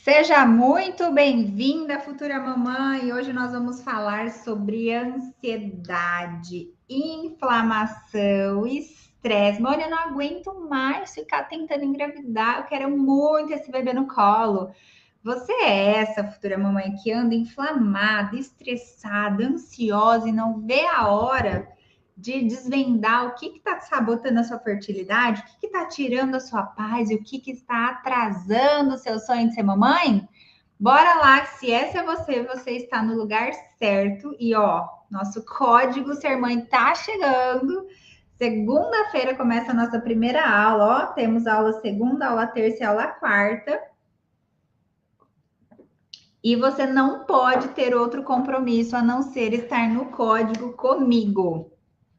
Seja muito bem-vinda, futura mamãe. Hoje nós vamos falar sobre ansiedade, inflamação, estresse. Mônica, eu não aguento mais ficar tentando engravidar. Eu quero muito esse bebê no colo. Você é essa futura mamãe que anda inflamada, estressada, ansiosa e não vê a hora de desvendar o que está sabotando a sua fertilidade, o que está tirando a sua paz e o que está atrasando o seu sonho de ser mamãe? Bora lá, que se essa é você, você está no lugar certo. E ó, nosso código Ser Mãe tá chegando. Segunda-feira começa a nossa primeira aula. Ó, temos aula segunda, aula terça e aula quarta. E você não pode ter outro compromisso a não ser estar no código comigo.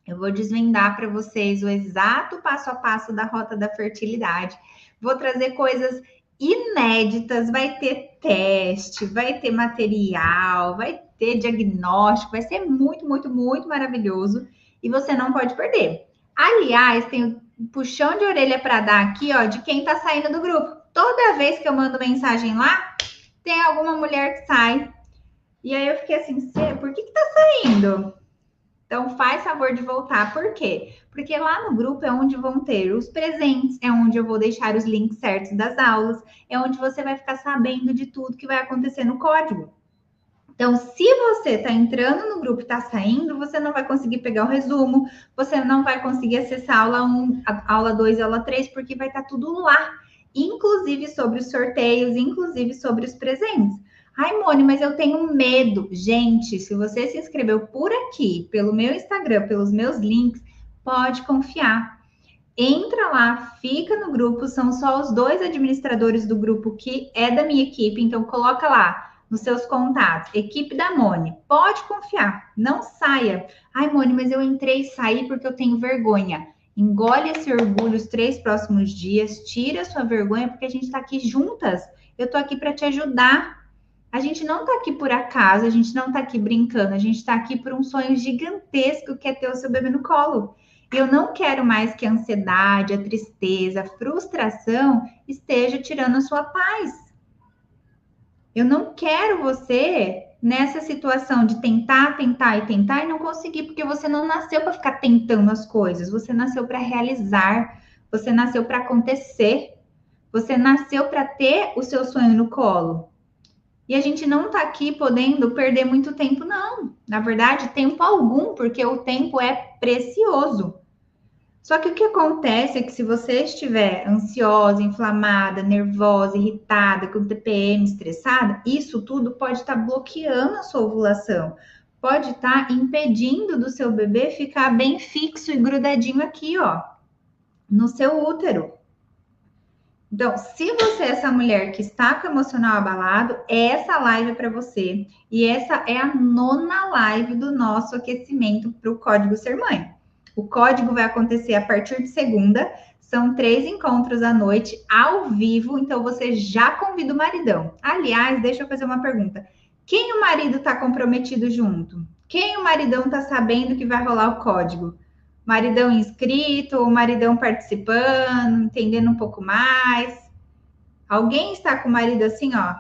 Eu vou desvendar para vocês o exato passo a passo da rota da fertilidade. Vou trazer coisas inéditas, vai ter teste, vai ter material, vai ter diagnóstico, vai ser muito, muito, muito maravilhoso e você não pode perder. Aliás, tem um puxão de orelha para dar aqui, ó, de quem tá saindo do grupo. Toda vez que eu mando mensagem lá, tem alguma mulher que sai. E aí eu fiquei assim, por que tá saindo? Então, faz favor de voltar. Por quê? Porque lá no grupo é onde vão ter os presentes, é onde eu vou deixar os links certos das aulas, é onde você vai ficar sabendo de tudo que vai acontecer no código. Então, se você está entrando no grupo e está saindo, você não vai conseguir pegar o resumo, você não vai conseguir acessar a aula 1, a aula 2 e a aula 3, porque vai estar tudo lá, inclusive sobre os sorteios, inclusive sobre os presentes. Ai, Mone, mas eu tenho medo. Gente, se você se inscreveu por aqui, pelo meu Instagram, pelos meus links, pode confiar. Entra lá, fica no grupo, são só os 2 administradores do grupo que é da minha equipe, então coloca lá nos seus contatos, equipe da Mone, pode confiar, não saia. Ai, Mone, mas eu entrei e saí porque eu tenho vergonha. Engole esse orgulho os 3 próximos dias, tira a sua vergonha, porque a gente está aqui juntas. Eu estou aqui para te ajudar. A gente não está aqui por acaso, a gente não está aqui brincando, a gente está aqui por um sonho gigantesco que é ter o seu bebê no colo. Eu não quero mais que a ansiedade, a tristeza, a frustração esteja tirando a sua paz. Eu não quero você nessa situação de tentar, tentar e tentar e não conseguir, porque você não nasceu para ficar tentando as coisas, você nasceu para realizar, você nasceu para acontecer, você nasceu para ter o seu sonho no colo. E a gente não está aqui podendo perder muito tempo, não. Na verdade, tempo algum, porque o tempo é precioso. Só que o que acontece é que se você estiver ansiosa, inflamada, nervosa, irritada, com TPM, estressada, isso tudo pode estar bloqueando a sua ovulação. Pode estar impedindo do seu bebê ficar bem fixo e grudadinho aqui, ó, no seu útero. Então, se você é essa mulher que está com o emocional abalado, essa live é para você. E essa é a 9ª live do nosso aquecimento para o Código Ser Mãe. O código vai acontecer a partir de segunda. São 3 encontros à noite, ao vivo. Então, você já convida o maridão. Aliás, deixa eu fazer uma pergunta. Quem o marido está comprometido junto? Quem o maridão está sabendo que vai rolar o código? Maridão inscrito, ou maridão participando, entendendo um pouco mais. Alguém está com o marido assim, ó,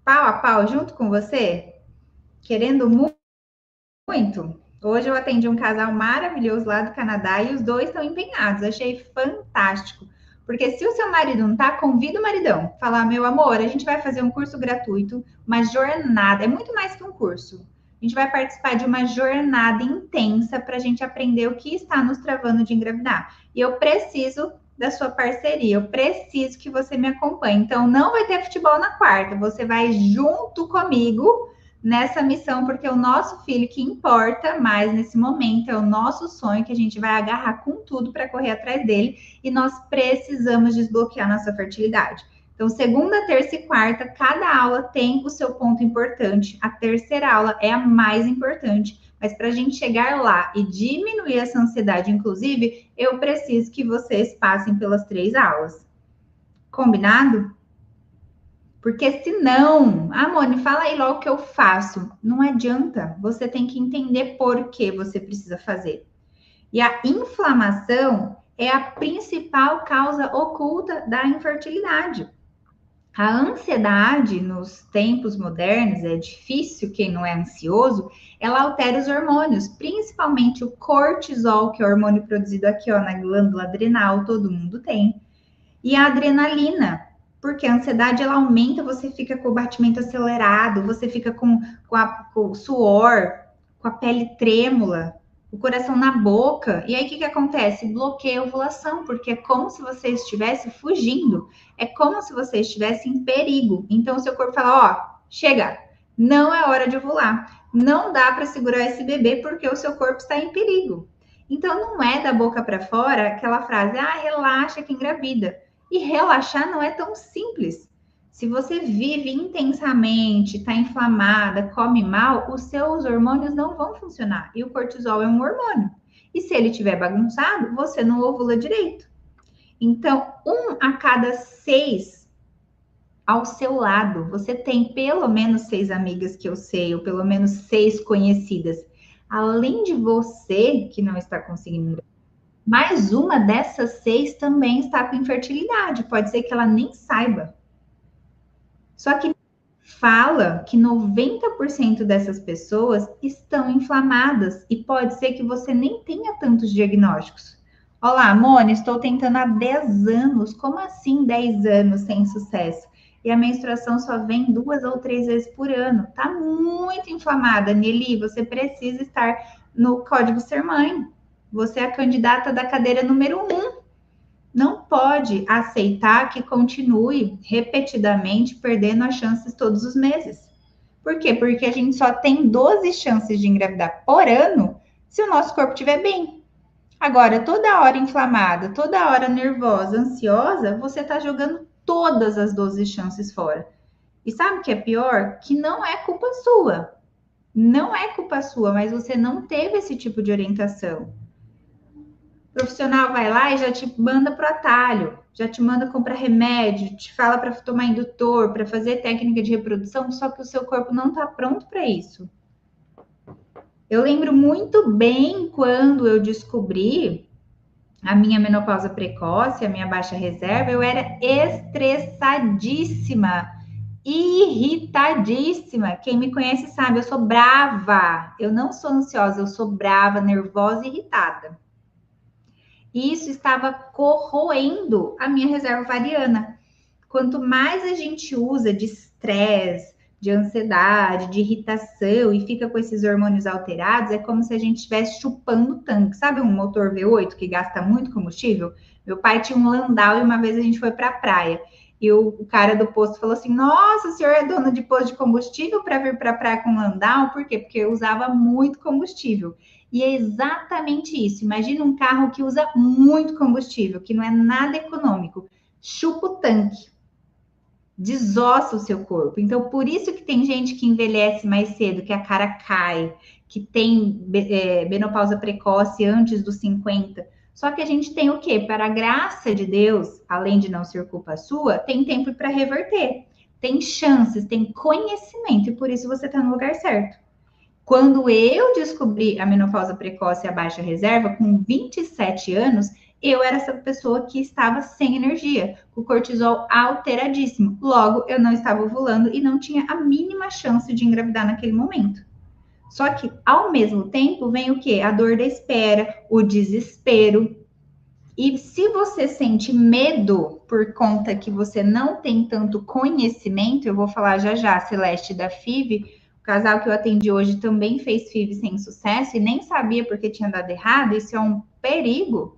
pau a pau junto com você? Querendo muito? Hoje eu atendi um casal maravilhoso lá do Canadá e os dois estão empenhados. Achei fantástico. Porque se o seu marido não tá, convida o maridão. Falar, meu amor, a gente vai fazer um curso gratuito, uma jornada. É muito mais que um curso. A gente vai participar de uma jornada intensa para a gente aprender o que está nos travando de engravidar. E eu preciso da sua parceria, eu preciso que você me acompanhe. Então, não vai ter futebol na quarta, você vai junto comigo nessa missão, porque o nosso filho que importa mais nesse momento, é o nosso sonho que a gente vai agarrar com tudo para correr atrás dele e nós precisamos desbloquear nossa fertilidade. Então, segunda, terça e quarta, cada aula tem o seu ponto importante. A terceira aula é a mais importante, mas para a gente chegar lá e diminuir essa ansiedade, inclusive, eu preciso que vocês passem pelas 3 aulas. Combinado? Porque senão, Mone, fala aí logo o que eu faço. Não adianta. Você tem que entender por que você precisa fazer. E a inflamação é a principal causa oculta da infertilidade. A ansiedade nos tempos modernos, é difícil quem não é ansioso, ela altera os hormônios, principalmente o cortisol, que é o hormônio produzido aqui ó, na glândula adrenal, todo mundo tem, e a adrenalina, porque a ansiedade ela aumenta, você fica com o batimento acelerado, você fica com o suor, com a pele trêmula, o coração na boca. E aí o que acontece? Bloqueia a ovulação, porque é como se você estivesse fugindo, é como se você estivesse em perigo. Então o seu corpo fala: ó, chega, não é hora de ovular. Não dá para segurar esse bebê porque o seu corpo está em perigo. Então não é da boca para fora aquela frase: ah, relaxa que engravida. E relaxar não é tão simples. Se você vive intensamente, está inflamada, come mal, os seus hormônios não vão funcionar. E o cortisol é um hormônio. E se ele estiver bagunçado, você não ovula direito. Então, 1 a cada 6 ao seu lado, você tem pelo menos 6 amigas que eu sei, ou pelo menos 6 conhecidas. Além de você que não está conseguindo, mais uma dessas 6 também está com infertilidade. Pode ser que ela nem saiba. Só que fala que 90% dessas pessoas estão inflamadas e pode ser que você nem tenha tantos diagnósticos. Olá, Mônica, estou tentando há 10 anos. Como assim 10 anos sem sucesso? E a menstruação só vem 2 ou 3 vezes por ano. Tá muito inflamada, Nelly. Você precisa estar no Código Ser Mãe. Você é a candidata da cadeira número 1. Não pode aceitar que continue repetidamente perdendo as chances todos os meses. Por quê? Porque a gente só tem 12 chances de engravidar por ano se o nosso corpo estiver bem. Agora, toda hora inflamada, toda hora nervosa, ansiosa, você está jogando todas as 12 chances fora. E sabe o que é pior? Que não é culpa sua. Não é culpa sua, mas você não teve esse tipo de orientação. O profissional vai lá e já te manda pro atalho, já te manda comprar remédio, te fala para tomar indutor, para fazer técnica de reprodução, só que o seu corpo não está pronto para isso. Eu lembro muito bem quando eu descobri a minha menopausa precoce, a minha baixa reserva, eu era estressadíssima, irritadíssima. Quem me conhece sabe, eu sou brava. Eu não sou ansiosa, eu sou brava, nervosa e irritada. E isso estava corroendo a minha reserva ovariana. Quanto mais a gente usa de estresse, de ansiedade, de irritação e fica com esses hormônios alterados, é como se a gente estivesse chupando tanque. Sabe um motor V8 que gasta muito combustível? Meu pai tinha um Landau e uma vez a gente foi para a praia. E o cara do posto falou assim: Nossa, o senhor é dono de posto de combustível para vir para a praia com Landau? Por quê? Porque eu usava muito combustível. E é exatamente isso. Imagina um carro que usa muito combustível, que não é nada econômico. Chupa o tanque, desossa o seu corpo. Então, por isso que tem gente que envelhece mais cedo, que a cara cai, que tem menopausa precoce antes dos 50. Só que a gente tem o quê? Para a graça de Deus, além de não ser culpa sua, tem tempo para reverter. Tem chances, tem conhecimento, e por isso você está no lugar certo. Quando eu descobri a menopausa precoce e a baixa reserva, com 27 anos, eu era essa pessoa que estava sem energia, com o cortisol alteradíssimo. Logo, eu não estava ovulando e não tinha a mínima chance de engravidar naquele momento. Só que, ao mesmo tempo, vem o quê? A dor da espera, o desespero. E se você sente medo por conta que você não tem tanto conhecimento, eu vou falar já já, Celeste da FIV, o casal que eu atendi hoje também fez FIV sem sucesso e nem sabia porque tinha dado errado, isso é um perigo.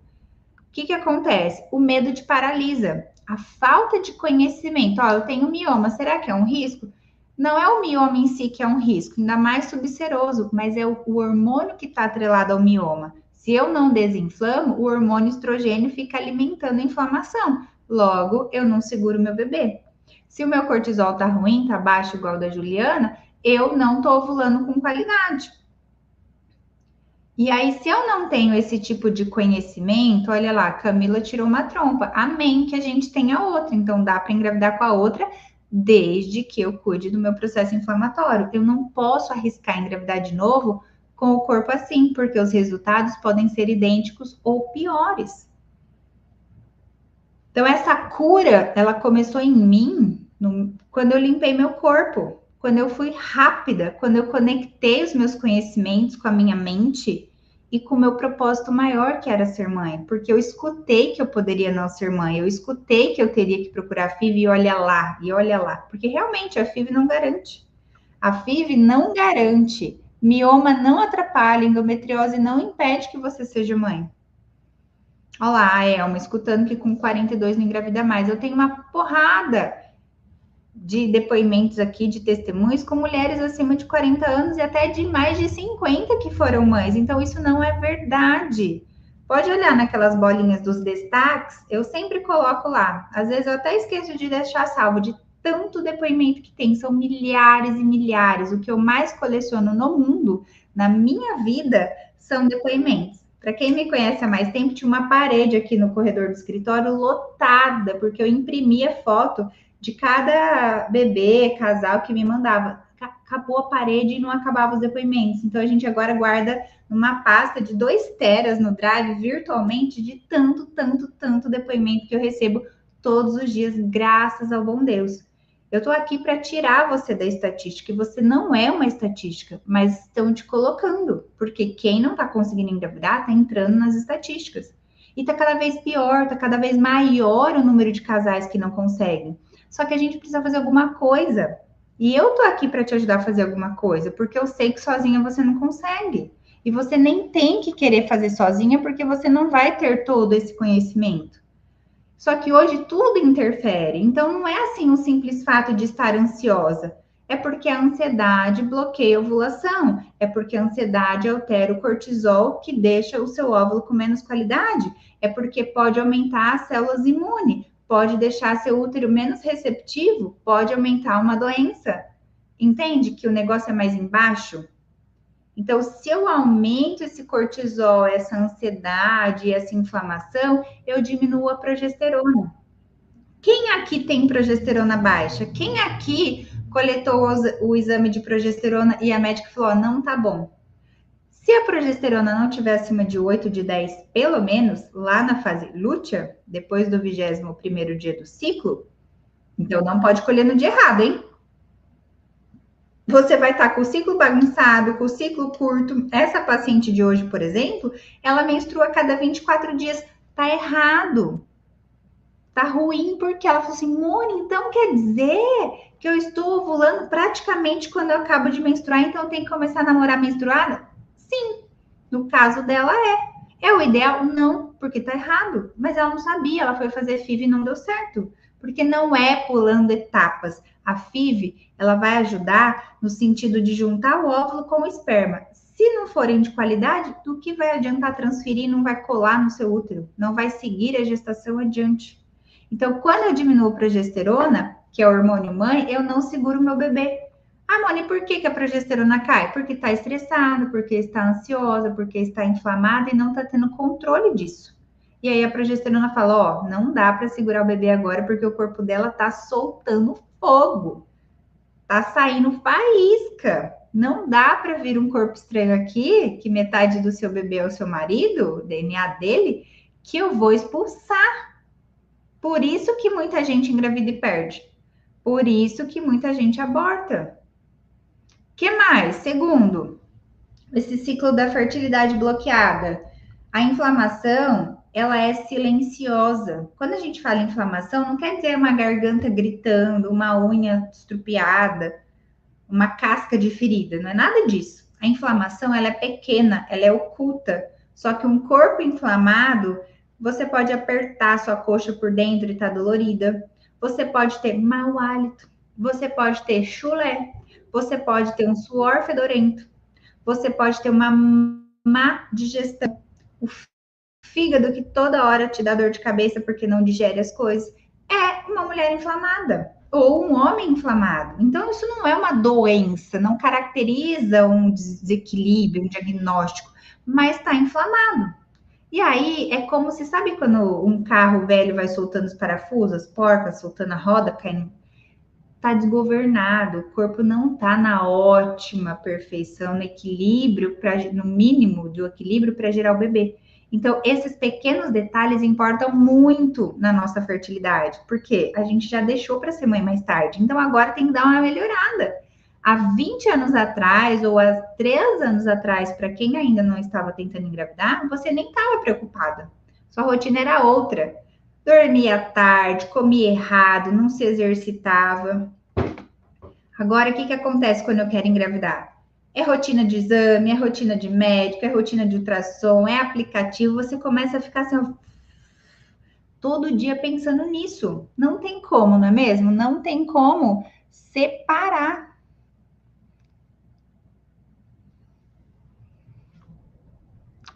O que acontece? O medo te paralisa. A falta de conhecimento. Ó, eu tenho mioma, será que é um risco? Não é o mioma em si que é um risco, ainda mais subseroso, mas é o hormônio que está atrelado ao mioma. Se eu não desinflamo, o hormônio estrogênio fica alimentando a inflamação. Logo, eu não seguro meu bebê. Se o meu cortisol tá ruim, tá baixo igual o da Juliana, eu não tô ovulando com qualidade. E aí, se eu não tenho esse tipo de conhecimento, olha lá, Camila tirou uma trompa. Amém, que a gente tenha outra. Então, dá para engravidar com a outra, desde que eu cuide do meu processo inflamatório. Eu não posso arriscar engravidar de novo com o corpo assim, porque os resultados podem ser idênticos ou piores. Então, essa cura, ela começou em mim quando eu limpei meu corpo, quando eu fui rápida, quando eu conectei os meus conhecimentos com a minha mente e com o meu propósito maior, que era ser mãe, porque eu escutei que eu poderia não ser mãe, eu escutei que eu teria que procurar a FIV e olha lá, porque realmente a FIV não garante. A FIV não garante. Mioma não atrapalha, endometriose não impede que você seja mãe. Olha lá, a Elma, escutando que com 42 não engravida mais. Eu tenho uma porrada de depoimentos aqui, de testemunhos, com mulheres acima de 40 anos e até de mais de 50 que foram mães. Então, isso não é verdade. Pode olhar naquelas bolinhas dos destaques, eu sempre coloco lá. Às vezes eu até esqueço de deixar salvo, de tanto depoimento que tem. São milhares e milhares. O que eu mais coleciono no mundo, na minha vida, são depoimentos. Para quem me conhece há mais tempo, tinha uma parede aqui no corredor do escritório lotada, porque eu imprimia foto de cada bebê, casal que me mandava. Acabou a parede e não acabava os depoimentos. Então a gente agora guarda numa pasta de 2 teras no Drive virtualmente de tanto depoimento que eu recebo todos os dias, graças ao bom Deus. Eu tô aqui para tirar você da estatística, e você não é uma estatística, mas estão te colocando, porque quem não tá conseguindo engravidar tá entrando nas estatísticas. E tá cada vez pior, tá cada vez maior o número de casais que não conseguem. Só que a gente precisa fazer alguma coisa. E eu tô aqui para te ajudar a fazer alguma coisa, porque eu sei que sozinha você não consegue. E você nem tem que querer fazer sozinha, porque você não vai ter todo esse conhecimento. Só que hoje tudo interfere. Então não é assim um simples fato de estar ansiosa. É porque a ansiedade bloqueia a ovulação. É porque a ansiedade altera o cortisol, que deixa o seu óvulo com menos qualidade. É porque pode aumentar as células imunes, pode deixar seu útero menos receptivo, pode aumentar uma doença. Entende que o negócio é mais embaixo? Então, se eu aumento esse cortisol, essa ansiedade, essa inflamação, eu diminuo a progesterona. Quem aqui tem progesterona baixa? Quem aqui coletou o exame de progesterona e a médica falou: não tá bom? Se a progesterona não tiver acima de 8, de 10, pelo menos, lá na fase lútea, depois do 21º dia do ciclo, então não pode colher no dia errado, hein? Você vai estar com o ciclo bagunçado, com o ciclo curto. Essa paciente de hoje, por exemplo, ela menstrua a cada 24 dias. Tá errado. Tá ruim porque ela falou assim, Moni, então quer dizer que eu estou ovulando praticamente quando eu acabo de menstruar, então eu tenho que começar a namorar menstruada? Sim, no caso dela é. É o ideal? Não, porque tá errado. Mas ela não sabia, ela foi fazer FIV e não deu certo. Porque não é pulando etapas. A FIV, ela vai ajudar no sentido de juntar o óvulo com o esperma. Se não forem de qualidade, do que vai adiantar transferir? Não vai colar no seu útero, não vai seguir a gestação adiante. Então, quando eu diminuo a progesterona, que é o hormônio mãe, eu não seguro o meu bebê. Ah, Moni, por que a progesterona cai? Porque está estressada, porque está ansiosa, porque está inflamada e não está tendo controle disso. E aí a progesterona fala, ó, não dá para segurar o bebê agora porque o corpo dela tá soltando fogo. Tá saindo faísca. Não dá para vir um corpo estranho aqui, que metade do seu bebê é o seu marido, o DNA dele, que eu vou expulsar. Por isso que muita gente engravida e perde. Por isso que muita gente aborta. Que mais? Segundo, esse ciclo da fertilidade bloqueada. A inflamação, ela é silenciosa. Quando a gente fala inflamação, não quer dizer uma garganta gritando, uma unha estrupiada, uma casca de ferida, não é nada disso. A inflamação, ela é pequena, ela é oculta. Só que um corpo inflamado, você pode apertar sua coxa por dentro e tá dolorida. Você pode ter mau hálito. Você pode ter chulé. Você pode ter um suor fedorento. Você pode ter uma má digestão. O fígado que toda hora te dá dor de cabeça porque não digere as coisas. É uma mulher inflamada ou um homem inflamado. Então, isso não é uma doença, não caracteriza um desequilíbrio, um diagnóstico, mas está inflamado. E aí é como se, sabe quando um carro velho vai soltando os parafusos, as porcas, soltando a roda, caindo? Tá desgovernado, o corpo não tá na ótima perfeição, no equilíbrio, no mínimo do equilíbrio para gerar o bebê. Então, esses pequenos detalhes importam muito na nossa fertilidade, porque a gente já deixou para ser mãe mais tarde. Então, agora tem que dar uma melhorada. Há 20 anos atrás, ou há 3 anos atrás, para quem ainda não estava tentando engravidar, você nem estava preocupada. Sua rotina era outra. Dormia tarde, comia errado, não se exercitava. Agora, o que acontece quando eu quero engravidar? É rotina de exame, é rotina de médico, é rotina de ultrassom, é aplicativo. Você começa a ficar assim, ó, todo dia pensando nisso. Não tem como, não é mesmo? Não tem como separar.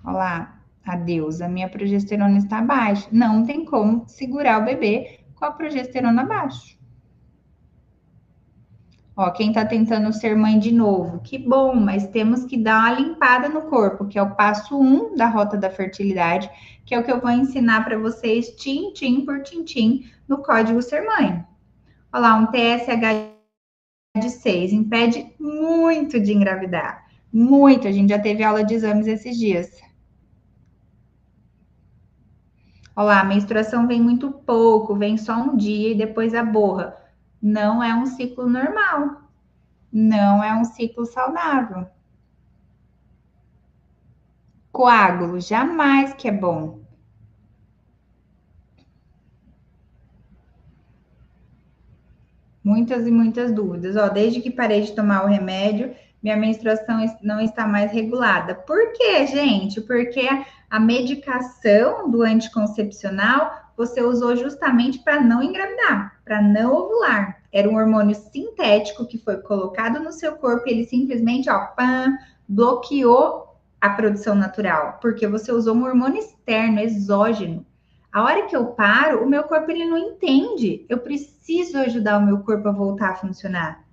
Olha lá, adeus, a minha progesterona está baixa. Não tem como segurar o bebê com a progesterona baixa. Ó, quem tá tentando ser mãe de novo, que bom, mas temos que dar uma limpada no corpo, que é o passo 1 da rota da fertilidade, que é o que eu vou ensinar para vocês, tintim por tintim, no código Ser Mãe. Olha lá, um TSH de 6 impede muito de engravidar. Muito, a gente já teve aula de exames esses dias. Olha lá, a menstruação vem muito pouco, vem só um dia e depois aborra. Não é um ciclo normal, não é um ciclo saudável. Coágulo, jamais que é bom. Muitas e muitas dúvidas. Ó, desde que parei de tomar o remédio, minha menstruação não está mais regulada. Por quê, gente? Porque a medicação do anticoncepcional você usou justamente para não engravidar, para não ovular. Era um hormônio sintético que foi colocado no seu corpo e ele simplesmente, ó, pam, bloqueou a produção natural, porque você usou um hormônio externo, exógeno. A hora que eu paro, o meu corpo ele não entende. Eu preciso ajudar o meu corpo a voltar a funcionar.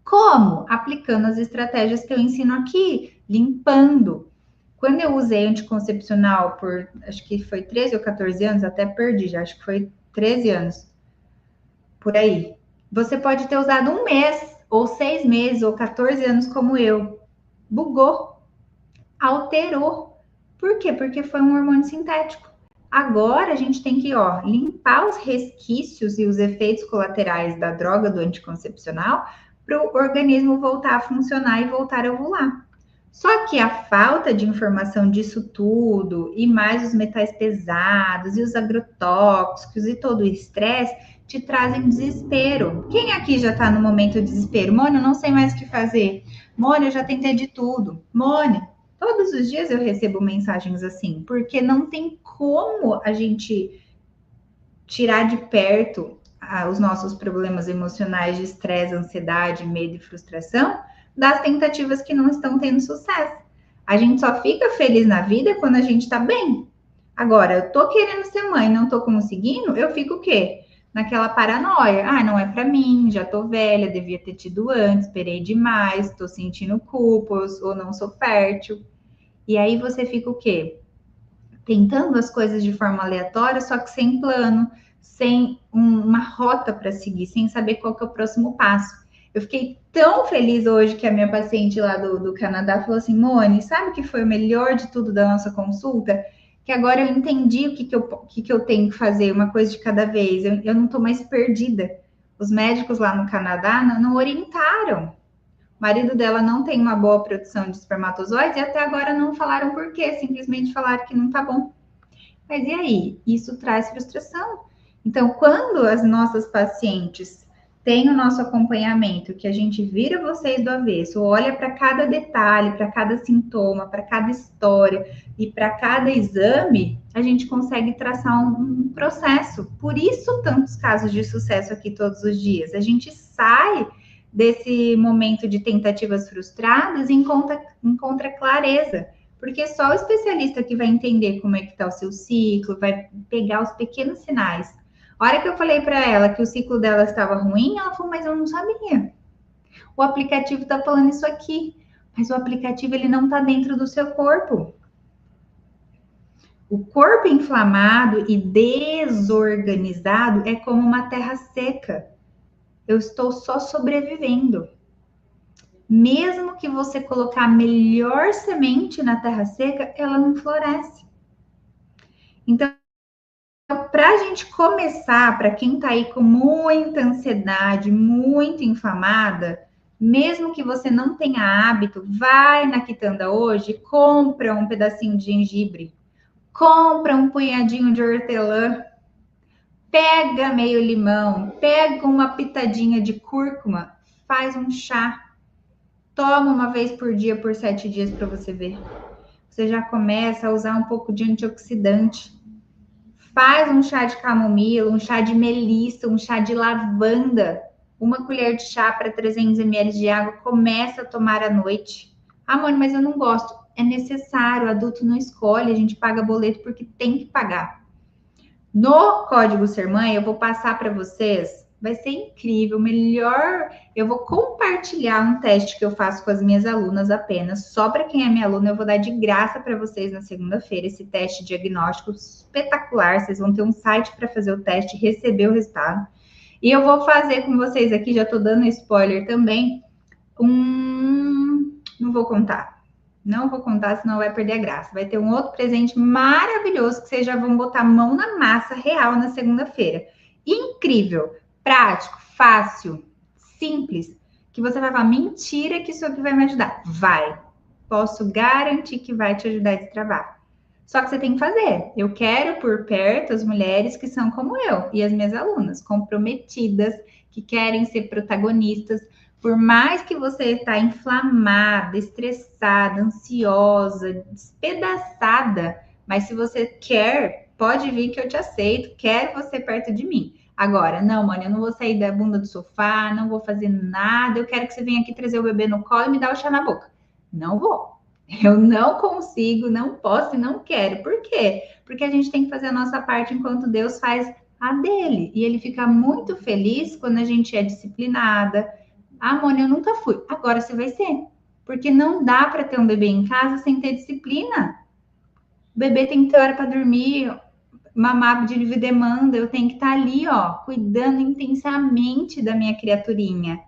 Como? Aplicando as estratégias que eu ensino aqui, limpando. Quando eu usei anticoncepcional por, acho que foi 13 ou 14 anos, até perdi já, acho que foi 13 anos, por aí. Você pode ter usado um mês, ou 6 meses, ou 14 anos como eu. Bugou, alterou. Por quê? Porque foi um hormônio sintético. Agora a gente tem que, ó, limpar os resquícios e os efeitos colaterais da droga do anticoncepcional para o organismo voltar a funcionar e voltar a ovular. Só que a falta de informação disso tudo, e mais os metais pesados, e os agrotóxicos, e todo o estresse, te trazem desespero. Quem aqui já está no momento de desespero? Mônica, eu não sei mais o que fazer. Mônica, eu já tentei de tudo. Mônica, todos os dias eu recebo mensagens assim, porque não tem como a gente tirar de perto os nossos problemas emocionais de estresse, ansiedade, medo e frustração das tentativas que não estão tendo sucesso. A gente só fica feliz na vida quando a gente tá bem. Agora, eu tô querendo ser mãe, não tô conseguindo, eu fico o quê? Naquela paranoia. Ah, não é para mim, já tô velha, devia ter tido antes, esperei demais, tô sentindo culpas ou não sou fértil. E aí você fica o quê? Tentando as coisas de forma aleatória, só que sem plano, sem uma rota para seguir, sem saber qual que é o próximo passo. Eu fiquei tão feliz hoje que a minha paciente lá do Canadá falou assim, Mone, sabe o que foi o melhor de tudo da nossa consulta? Que agora eu entendi o que eu tenho que fazer, uma coisa de cada vez. Eu não estou mais perdida. Os médicos lá no Canadá não orientaram. O marido dela não tem uma boa produção de espermatozoides e até agora não falaram por quê, simplesmente falaram que não tá bom. Mas e aí? Isso traz frustração. Então, quando as nossas pacientes têm o nosso acompanhamento, que a gente vira vocês do avesso, olha para cada detalhe, para cada sintoma, para cada história e para cada exame, a gente consegue traçar um processo. Por isso, tantos casos de sucesso aqui todos os dias. A gente sai desse momento de tentativas frustradas e encontra clareza. Porque só o especialista que vai entender como é que está o seu ciclo, vai pegar os pequenos sinais. A hora que eu falei para ela que o ciclo dela estava ruim, ela falou, mas eu não sabia. O aplicativo está falando isso aqui, mas o aplicativo ele não está dentro do seu corpo. O corpo inflamado e desorganizado é como uma terra seca. Eu estou só sobrevivendo. Mesmo que você colocar a melhor semente na terra seca, ela não floresce. Então, para a gente começar, para quem está aí com muita ansiedade, muito inflamada, mesmo que você não tenha hábito, vai na quitanda hoje, compra um pedacinho de gengibre, compra um punhadinho de hortelã, pega meio limão, pega uma pitadinha de cúrcuma, faz um chá, toma uma vez por dia por 7 dias para você ver. Você já começa a usar um pouco de antioxidante. Faz um chá de camomila, um chá de melissa, um chá de lavanda. Uma colher de chá para 300 ml de água, começa a tomar à noite. Ah, mãe, mas eu não gosto. É necessário, o adulto não escolhe, a gente paga boleto porque tem que pagar. No Código Ser Mãe, eu vou passar para vocês, vai ser incrível, melhor. Eu vou compartilhar um teste que eu faço com as minhas alunas apenas, só para quem é minha aluna, eu vou dar de graça para vocês na segunda-feira esse teste diagnóstico espetacular. Vocês vão ter um site para fazer o teste, receber o resultado. E eu vou fazer com vocês aqui, já estou dando spoiler também, não vou contar. Não vou contar, senão vai perder a graça. Vai ter um outro presente maravilhoso que vocês já vão botar a mão na massa real na segunda-feira. Incrível, prático, fácil, simples. Que você vai falar, mentira que isso aqui vai me ajudar. Vai. Posso garantir que vai te ajudar a destravar. Só que você tem que fazer. Eu quero por perto as mulheres que são como eu e as minhas alunas, comprometidas, que querem ser protagonistas. Por mais que você está inflamada, estressada, ansiosa, despedaçada, mas se você quer, pode vir que eu te aceito, quero você perto de mim. Agora, não, mãe, eu não vou sair da bunda do sofá, não vou fazer nada, eu quero que você venha aqui trazer o bebê no colo e me dar o chá na boca. Não vou. Eu não consigo, não posso e não quero. Por quê? Porque a gente tem que fazer a nossa parte enquanto Deus faz a dele. E ele fica muito feliz quando a gente é disciplinada. Ah, Mônica, eu nunca fui. Agora você vai ser. Porque não dá para ter um bebê em casa sem ter disciplina. O bebê tem que ter hora para dormir, mamar de livre demanda. Eu tenho que estar ali, ó, cuidando intensamente da minha criaturinha,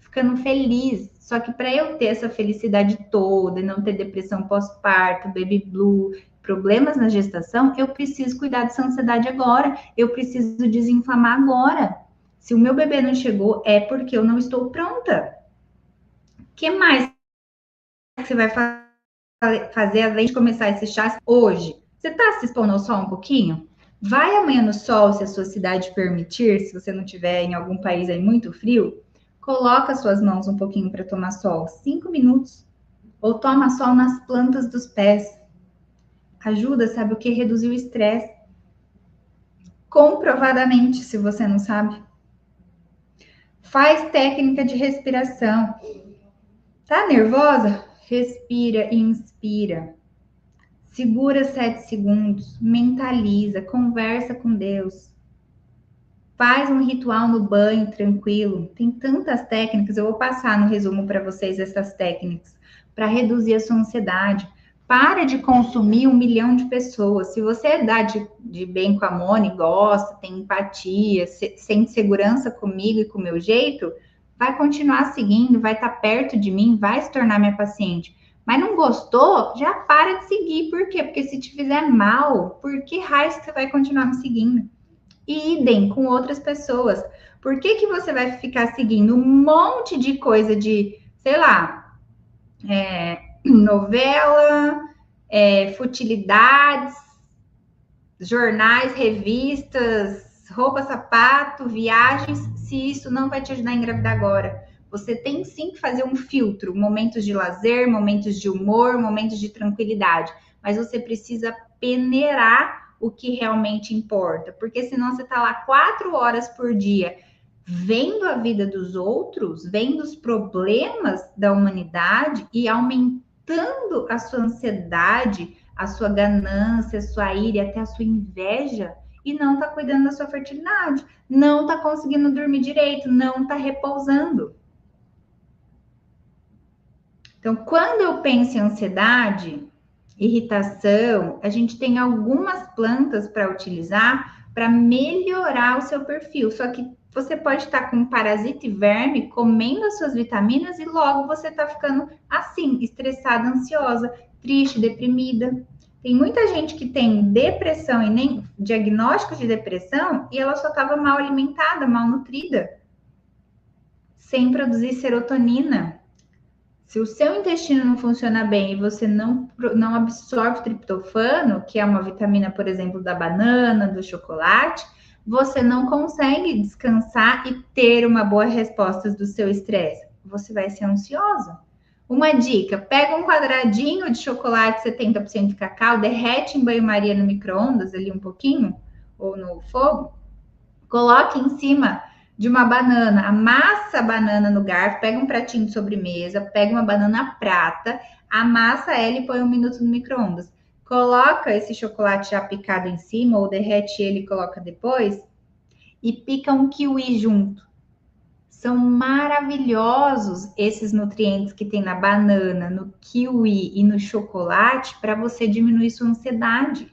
ficando feliz. Só que para eu ter essa felicidade toda, não ter depressão pós-parto, baby blue, problemas na gestação, eu preciso cuidar dessa ansiedade agora. Eu preciso desinflamar agora. Se o meu bebê não chegou, é porque eu não estou pronta. O que mais você vai fazer além de começar esse chá hoje? Você está se expondo ao sol um pouquinho? Vai amanhã no sol, se a sua cidade permitir, se você não estiver em algum país aí muito frio, coloca suas mãos um pouquinho para tomar sol, 5 minutos. Ou toma sol nas plantas dos pés. Ajuda, sabe o que? Reduzir o estresse. Comprovadamente, se você não sabe. Faz técnica de respiração. Tá nervosa? Respira e inspira. Segura 7 segundos. Mentaliza. Conversa com Deus. Faz um ritual no banho tranquilo. Tem tantas técnicas. Eu vou passar no resumo para vocês essas técnicas para reduzir a sua ansiedade. Para de consumir 1 milhão de pessoas. Se você dá de bem com a Moni, gosta, tem empatia, sente segurança comigo e com o meu jeito, vai continuar seguindo, vai estar perto de mim, vai se tornar minha paciente. Mas não gostou? Já para de seguir. Por quê? Porque se te fizer mal, por que raio você vai continuar me seguindo? E idem com outras pessoas. Por que que você vai ficar seguindo um monte de coisa de, sei lá, novela, futilidades, jornais, revistas, roupa, sapato, viagens, se isso não vai te ajudar a engravidar agora? Você tem sim que fazer um filtro, momentos de lazer, momentos de humor, momentos de tranquilidade, mas você precisa peneirar o que realmente importa, porque senão você tá lá 4 horas por dia vendo a vida dos outros, vendo os problemas da humanidade e aumentando a sua ansiedade, a sua ganância, a sua ira e até a sua inveja, e não tá cuidando da sua fertilidade, não tá conseguindo dormir direito, não tá repousando. Então, quando eu penso em ansiedade, irritação, a gente tem algumas plantas para utilizar para melhorar o seu perfil. Só que você pode estar com parasita e verme comendo as suas vitaminas e logo você está ficando assim, estressada, ansiosa, triste, deprimida. Tem muita gente que tem depressão e nem diagnóstico de depressão e ela só estava mal alimentada, mal nutrida, sem produzir serotonina. Se o seu intestino não funciona bem e você não absorve triptofano, que é uma vitamina, por exemplo, da banana, do chocolate, você não consegue descansar e ter uma boa resposta do seu estresse. Você vai ser ansiosa. Uma dica: pega um quadradinho de chocolate 70% de cacau, derrete em banho-maria no micro-ondas ali um pouquinho, ou no fogo, coloque em cima de uma banana, amassa a banana no garfo, pega um pratinho de sobremesa, pega uma banana prata, amassa ela e põe 1 minuto no micro-ondas. Coloca esse chocolate já picado em cima, ou derrete ele e coloca depois, e pica um kiwi junto. São maravilhosos esses nutrientes que tem na banana, no kiwi e no chocolate para você diminuir sua ansiedade.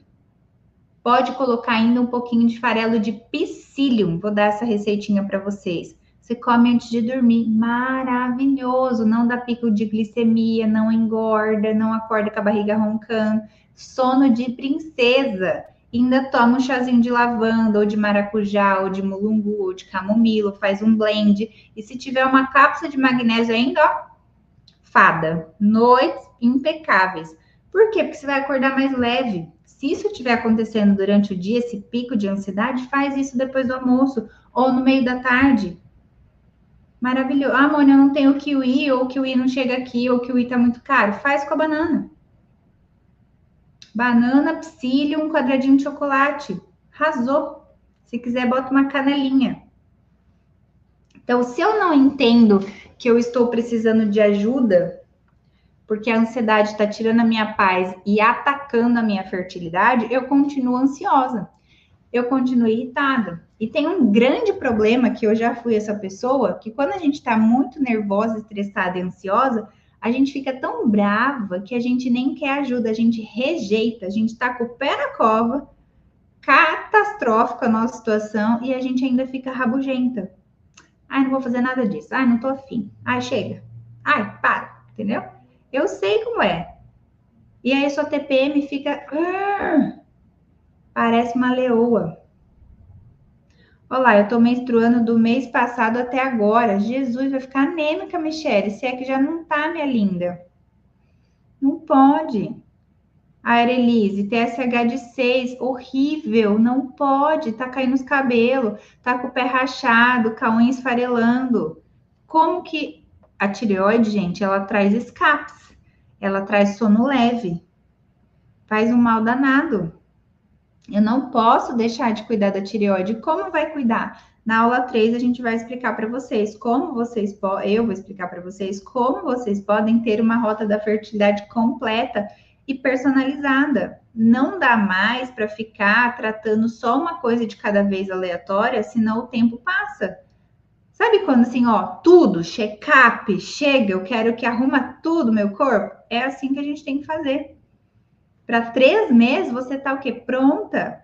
Pode colocar ainda um pouquinho de farelo de psyllium. Vou dar essa receitinha para vocês. Você come antes de dormir. Maravilhoso. Não dá pico de glicemia, não engorda, não acorda com a barriga roncando. Sono de princesa. Ainda toma um chazinho de lavanda, ou de maracujá, ou de mulungu, ou de camomila, faz um blend. E se tiver uma cápsula de magnésio ainda, ó, fada. Noites impecáveis. Por quê? Porque você vai acordar mais leve. Se isso estiver acontecendo durante o dia, esse pico de ansiedade, faz isso depois do almoço ou no meio da tarde. Maravilhoso. Ah, Mônica, eu não tenho kiwi, ou o kiwi não chega aqui, ou o kiwi tá muito caro. Faz com a banana. Banana, psyllium, um quadradinho de chocolate. Arrasou. Se quiser, bota uma canelinha. Então, se eu não entendo que eu estou precisando de ajuda, porque a ansiedade está tirando a minha paz e atacando a minha fertilidade, eu continuo ansiosa, eu continuo irritada. E tem um grande problema, que eu já fui essa pessoa, que quando a gente está muito nervosa, estressada e ansiosa, a gente fica tão brava que a gente nem quer ajuda, a gente rejeita, a gente está com o pé na cova, catastrófica a nossa situação, e a gente ainda fica rabugenta. Ai, não vou fazer nada disso. Ai, não tô afim. Ai, chega. Ai, para. Entendeu? Eu sei como é. E aí sua TPM fica... parece uma leoa. Olá, eu tô menstruando do mês passado até agora. Jesus, vai ficar anêmica, Michele. Se é que já não tá, minha linda. Não pode. A Arelise, TSH de 6, horrível. Não pode. Tá caindo os cabelos. Tá com o pé rachado, com a unha esfarelando. Como que a tireoide, gente, ela traz escapes. Ela traz sono leve. Faz um mal danado. Eu não posso deixar de cuidar da tireoide. Como vai cuidar? Na aula 3 a gente vai explicar para vocês como vocês podem, eu vou explicar para vocês como vocês podem ter uma rota da fertilidade completa e personalizada. Não dá mais para ficar tratando só uma coisa de cada vez aleatória, senão o tempo passa. Sabe quando assim, ó, tudo, check-up, chega, eu quero que arruma tudo meu corpo? É assim que a gente tem que fazer. Para 3 meses você tá o quê? Pronta.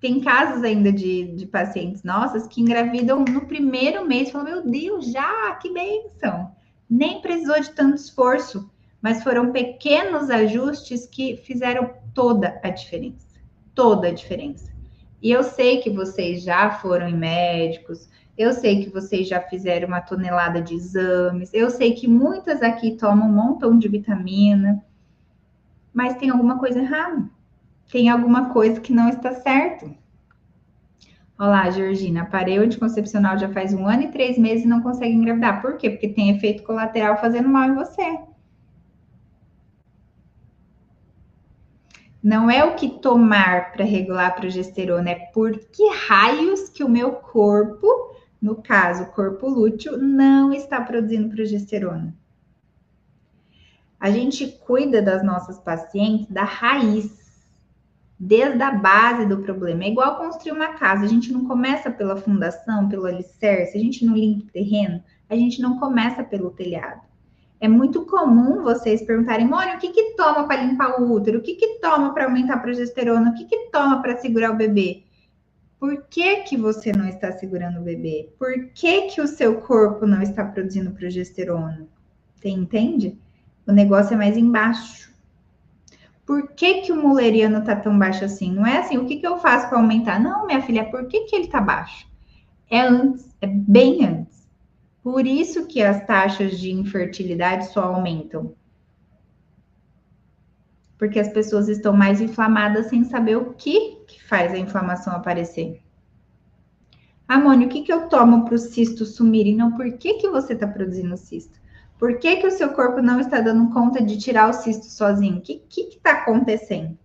Tem casos ainda de pacientes nossas que engravidam no primeiro mês, falam, meu Deus, já, que bênção. Nem precisou de tanto esforço, mas foram pequenos ajustes que fizeram toda a diferença. Toda a diferença. E eu sei que vocês já foram em médicos, eu sei que vocês já fizeram uma tonelada de exames, eu sei que muitas aqui tomam um montão de vitamina, mas tem alguma coisa errada. Tem alguma coisa que não está certo. Olá, Georgina, parei o anticoncepcional já faz 1 ano e 3 meses e não consegue engravidar. Por quê? Porque tem efeito colateral fazendo mal em você. Não é o que tomar para regular a progesterona, é por que raios que o meu corpo, no caso, o corpo lúteo, não está produzindo progesterona. A gente cuida das nossas pacientes da raiz, desde a base do problema. É igual construir uma casa. A gente não começa pela fundação, pelo alicerce, a gente não limpa o terreno, a gente não começa pelo telhado. É muito comum vocês perguntarem, Mônica, o que que toma para limpar o útero? O que que toma para aumentar a progesterona? O que que toma para segurar o bebê? Por que que você não está segurando o bebê? Por que que o seu corpo não está produzindo progesterona? Você entende? O negócio é mais embaixo. Por que que o mulleriano tá tão baixo assim? Não é assim, o que que eu faço para aumentar? Não, minha filha, por que que ele tá baixo? É antes, é bem antes. Por isso que as taxas de infertilidade só aumentam. Porque as pessoas estão mais inflamadas sem saber o que faz a inflamação aparecer. Amônio, o que que eu tomo para o cisto sumir? E não, por que que você está produzindo cisto? Por que que o seu corpo não está dando conta de tirar o cisto sozinho? O que está acontecendo?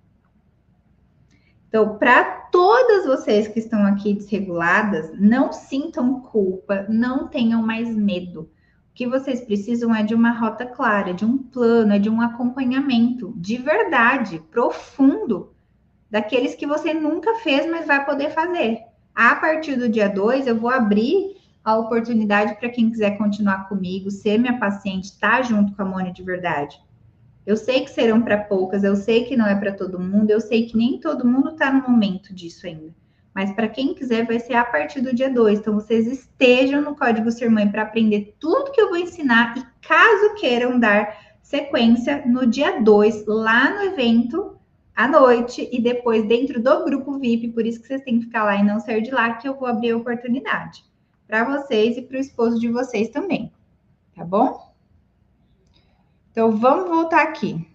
Então, para todas vocês que estão aqui desreguladas, não sintam culpa, não tenham mais medo. O que vocês precisam é de uma rota clara, de um plano, é de um acompanhamento de verdade, profundo, daqueles que você nunca fez, mas vai poder fazer. A partir do dia 2, eu vou abrir a oportunidade para quem quiser continuar comigo, ser minha paciente, estar junto com a Mônica de verdade. Eu sei que serão para poucas, eu sei que não é para todo mundo, eu sei que nem todo mundo está no momento disso ainda. Mas para quem quiser, vai ser a partir do dia 2. Então, vocês estejam no Código Ser Mãe para aprender tudo que eu vou ensinar. E caso queiram dar sequência, no dia 2, lá no evento, à noite, e depois dentro do grupo VIP, por isso que vocês têm que ficar lá e não sair de lá, que eu vou abrir a oportunidade para vocês e para o esposo de vocês também. Tá bom? Então, vamos voltar aqui.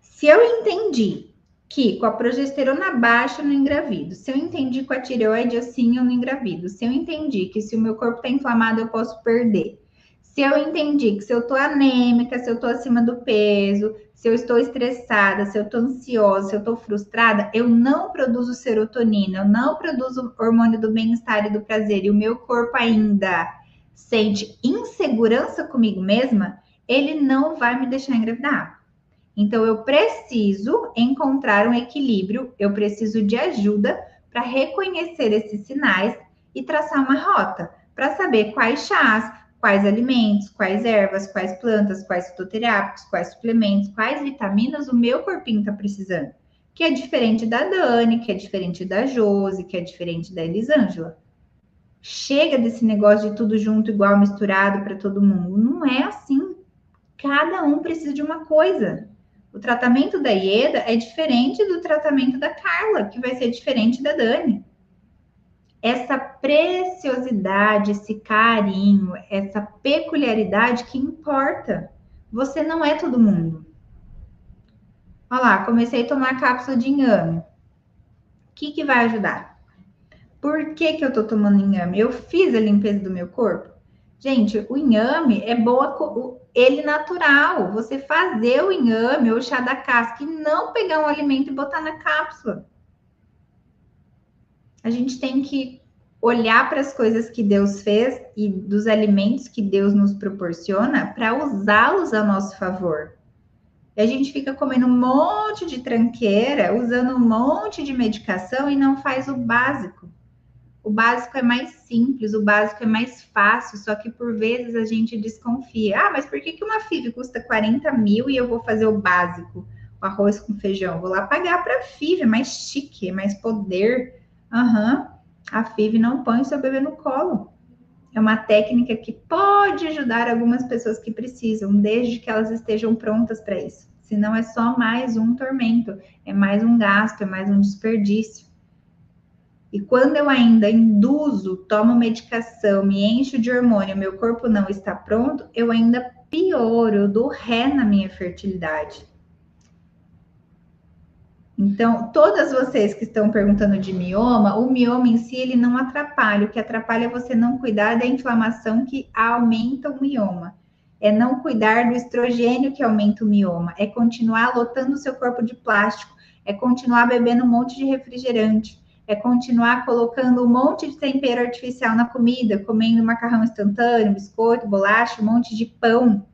Se eu entendi que com a progesterona baixa eu não engravido, se eu entendi com a tireoide assim eu não engravido, se eu entendi que se o meu corpo está inflamado eu posso perder, se eu entendi que se eu estou anêmica, se eu estou acima do peso, se eu estou estressada, se eu estou ansiosa, se eu estou frustrada, eu não produzo serotonina, eu não produzo hormônio do bem-estar e do prazer, e o meu corpo ainda sente insegurança comigo mesma, ele não vai me deixar engravidar. Então, eu preciso encontrar um equilíbrio, eu preciso de ajuda para reconhecer esses sinais e traçar uma rota para saber quais chás, quais alimentos, quais ervas, quais plantas, quais fitoterápicos, quais suplementos, quais vitaminas o meu corpinho está precisando. Que é diferente da Dani, que é diferente da Josi, que é diferente da Elisângela. Chega desse negócio de tudo junto, igual, misturado para todo mundo. Não é assim. Cada um precisa de uma coisa. O tratamento da Ieda é diferente do tratamento da Carla, que vai ser diferente da Dani. Essa preciosidade, esse carinho, essa peculiaridade que importa. Você não é todo mundo. Olha lá, comecei a tomar cápsula de inhame. O que vai ajudar? Por que eu tô tomando inhame? Eu fiz a limpeza do meu corpo? Gente, o inhame é boa, ele natural. Você fazer o inhame ou o chá da casca e não pegar um alimento e botar na cápsula. A gente tem que olhar para as coisas que Deus fez e dos alimentos que Deus nos proporciona para usá-los a nosso favor. E a gente fica comendo um monte de tranqueira, usando um monte de medicação e não faz o básico. O básico é mais simples, o básico é mais fácil, só que por vezes a gente desconfia. Ah, mas por que uma FIV custa 40 mil e eu vou fazer o básico, o arroz com feijão? Vou lá pagar para a FIV, é mais chique, é mais poder. A FIV não põe o seu bebê no colo. É uma técnica que pode ajudar algumas pessoas que precisam, desde que elas estejam prontas para isso. Senão é só mais um tormento, é mais um gasto, é mais um desperdício. E quando eu ainda induzo, tomo medicação, me encho de hormônio, meu corpo não está pronto, eu ainda pioro, eu dou ré na minha fertilidade. Então, todas vocês que estão perguntando de mioma, o mioma em si, ele não atrapalha. O que atrapalha é você não cuidar da inflamação que aumenta o mioma. É não cuidar do estrogênio que aumenta o mioma. É continuar lotando o seu corpo de plástico. É continuar bebendo um monte de refrigerante. É continuar colocando um monte de tempero artificial na comida, comendo macarrão instantâneo, biscoito, bolacha, um monte de pão.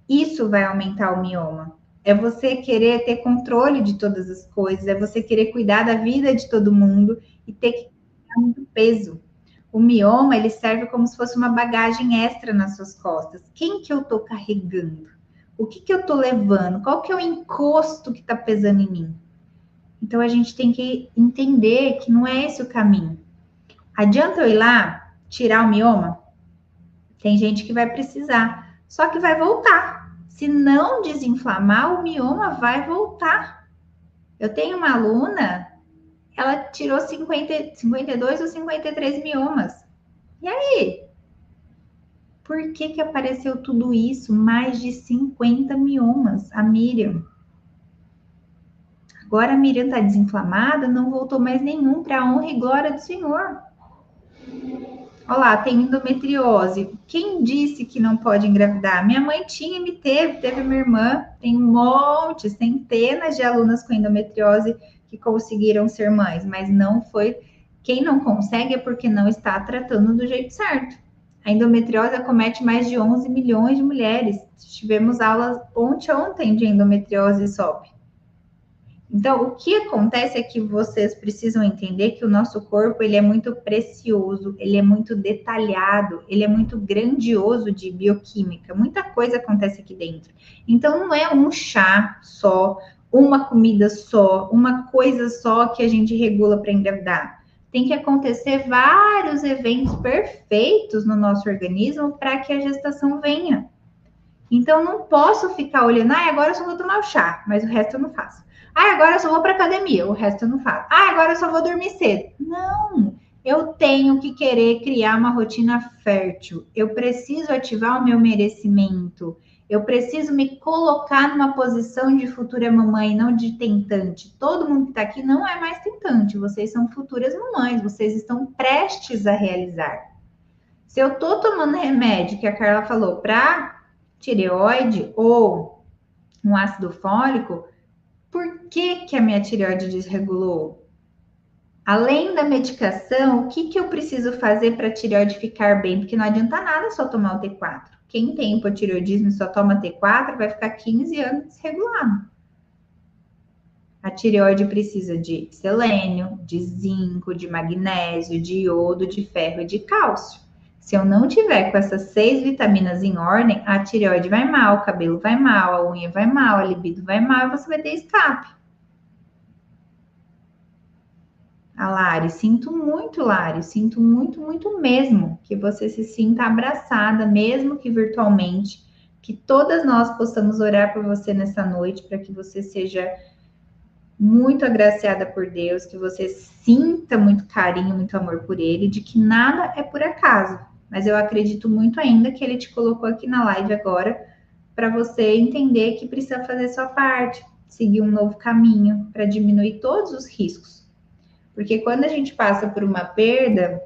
Isso vai aumentar o mioma. É você querer ter controle de todas as coisas, é você querer cuidar da vida de todo mundo e ter que ter muito peso. O mioma, ele serve como se fosse uma bagagem extra nas suas costas. Quem que eu tô carregando? O que eu tô levando? Qual que é o encosto que tá pesando em mim? Então, a gente tem que entender que não é esse o caminho. Adianta eu ir lá, tirar o mioma? Tem gente que vai precisar, só que vai voltar. Se não desinflamar, o mioma vai voltar. Eu tenho uma aluna, ela tirou 52 ou 53 miomas. E aí? Por que apareceu tudo isso? Mais de 50 miomas, a Miriam. Agora a Miriam está desinflamada, não voltou mais nenhum, para a honra e glória do Senhor. Olha lá, tem endometriose. Quem disse que não pode engravidar? Minha mãe tinha e me teve minha irmã. Tem um monte, centenas de alunas com endometriose que conseguiram ser mães, mas não foi. Quem não consegue é porque não está tratando do jeito certo. A endometriose acomete mais de 11 milhões de mulheres. Tivemos aulas ontem de endometriose SOP. Então, o que acontece é que vocês precisam entender que o nosso corpo, ele é muito precioso, ele é muito detalhado, ele é muito grandioso de bioquímica. Muita coisa acontece aqui dentro. Então, não é um chá só, uma comida só, uma coisa só que a gente regula para engravidar. Tem que acontecer vários eventos perfeitos no nosso organismo para que a gestação venha. Então, não posso ficar olhando, agora eu só vou tomar o chá, mas o resto eu não faço. Agora eu só vou para academia, o resto eu não faço. Agora eu só vou dormir cedo. Não, eu tenho que querer criar uma rotina fértil. Eu preciso ativar o meu merecimento. Eu preciso me colocar numa posição de futura mamãe, não de tentante. Todo mundo que está aqui não é mais tentante. Vocês são futuras mamães. Vocês estão prestes a realizar. Se eu tô tomando remédio, que a Carla falou, para tireoide ou um ácido fólico, por que a minha tireoide desregulou? Além da medicação, o que eu preciso fazer para a tireoide ficar bem? Porque não adianta nada só tomar o T4. Quem tem hipotireoidismo e só toma T4 vai ficar 15 anos desregulado. A tireoide precisa de selênio, de zinco, de magnésio, de iodo, de ferro e de cálcio. Se eu não tiver com essas 6 vitaminas em ordem, a tireoide vai mal, o cabelo vai mal, a unha vai mal, a libido vai mal e você vai ter escape. A Lari, sinto muito, muito mesmo que você se sinta abraçada, mesmo que virtualmente, que todas nós possamos orar por você nessa noite, para que você seja muito agraciada por Deus, que você sinta muito carinho, muito amor por Ele, de que nada é por acaso. Mas eu acredito muito ainda que Ele te colocou aqui na live agora para você entender que precisa fazer sua parte, seguir um novo caminho para diminuir todos os riscos. Porque quando a gente passa por uma perda,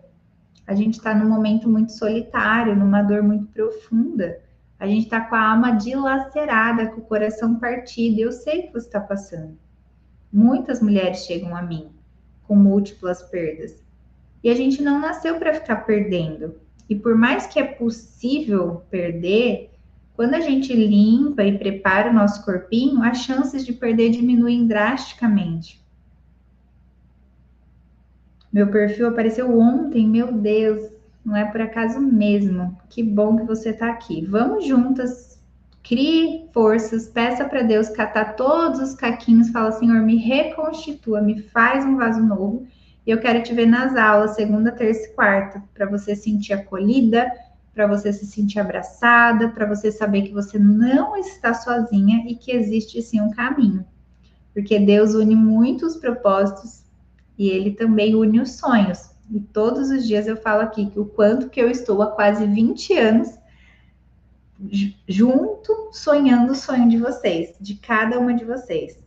a gente está num momento muito solitário, numa dor muito profunda. A gente está com a alma dilacerada, com o coração partido. Eu sei que você está passando. Muitas mulheres chegam a mim com múltiplas perdas. E a gente não nasceu para ficar perdendo. E por mais que é possível perder, quando a gente limpa e prepara o nosso corpinho, as chances de perder diminuem drasticamente. Meu perfil apareceu ontem, meu Deus, não é por acaso mesmo. Que bom que você está aqui. Vamos juntas, crie forças, peça para Deus catar todos os caquinhos, fala, Senhor, me reconstitua, me faz um vaso novo. E eu quero te ver nas aulas, segunda, terça e quarta, para você sentir acolhida, para você se sentir abraçada, para você saber que você não está sozinha e que existe sim um caminho. Porque Deus une muitos propósitos e Ele também une os sonhos. E todos os dias eu falo aqui que o quanto que eu estou há quase 20 anos junto, sonhando o sonho de vocês, de cada uma de vocês.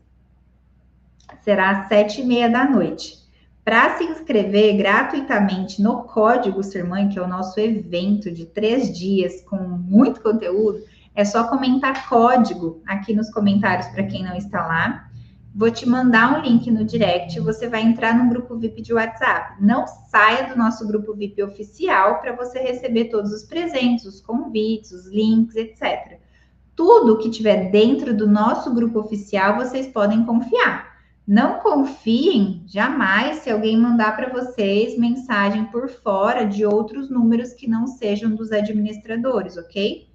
Será às 7h30 da noite. Para se inscrever gratuitamente no Código Ser Mãe, que é o nosso evento de 3 dias com muito conteúdo, é só comentar código aqui nos comentários para quem não está lá. Vou te mandar um link no direct, você vai entrar no grupo VIP de WhatsApp. Não saia do nosso grupo VIP oficial para você receber todos os presentes, os convites, os links, etc. Tudo que tiver dentro do nosso grupo oficial, vocês podem confiar. Não confiem jamais se alguém mandar para vocês mensagem por fora de outros números que não sejam dos administradores, ok?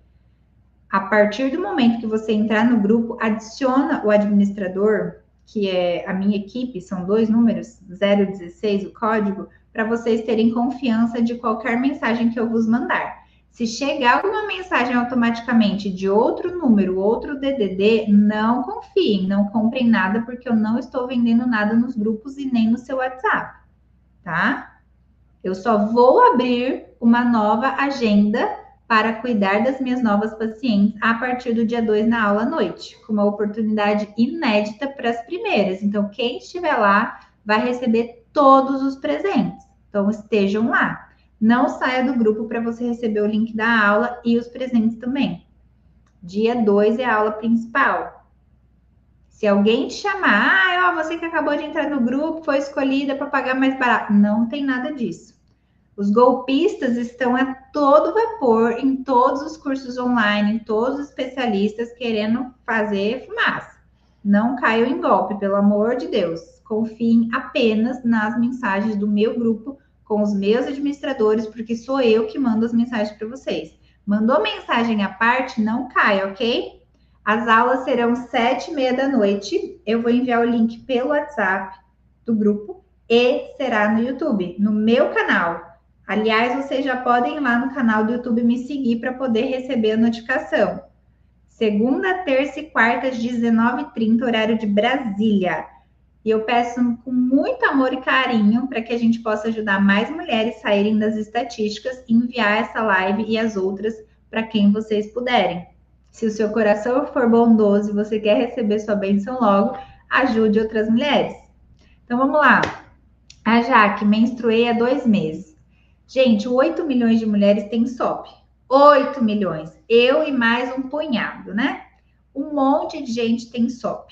A partir do momento que você entrar no grupo, adiciona o administrador, que é a minha equipe, são 2 números, 016, o código, para vocês terem confiança de qualquer mensagem que eu vos mandar. Se chegar alguma mensagem automaticamente de outro número, outro DDD, não confiem, não comprem nada, porque eu não estou vendendo nada nos grupos e nem no seu WhatsApp, tá? Eu só vou abrir uma nova agenda para cuidar das minhas novas pacientes a partir do dia 2 na aula à noite, com uma oportunidade inédita para as primeiras. Então, quem estiver lá vai receber todos os presentes. Então, estejam lá. Não saia do grupo para você receber o link da aula e os presentes também. Dia 2 é a aula principal. Se alguém te chamar, você que acabou de entrar no grupo, foi escolhida para pagar mais barato. Não tem nada disso. Os golpistas estão a todo vapor em todos os cursos online, em todos os especialistas querendo fazer fumaça. Não caiam em golpe, pelo amor de Deus. Confiem apenas nas mensagens do meu grupo com os meus administradores, porque sou eu que mando as mensagens para vocês. Mandou mensagem à parte, não caia, ok? As aulas serão 7h30 da noite. Eu vou enviar o link pelo WhatsApp do grupo e será no YouTube, no meu canal. Aliás, vocês já podem ir lá no canal do YouTube me seguir para poder receber a notificação. Segunda, terça e quarta, às 19h30, horário de Brasília. E eu peço com muito amor e carinho para que a gente possa ajudar mais mulheres a saírem das estatísticas e enviar essa live e as outras para quem vocês puderem. Se o seu coração for bondoso e você quer receber sua bênção logo, ajude outras mulheres. Então vamos lá. A Jaque, menstruei há 2 meses. Gente, 8 milhões de mulheres têm SOP. 8 milhões. Eu e mais um punhado, né? Um monte de gente tem SOP.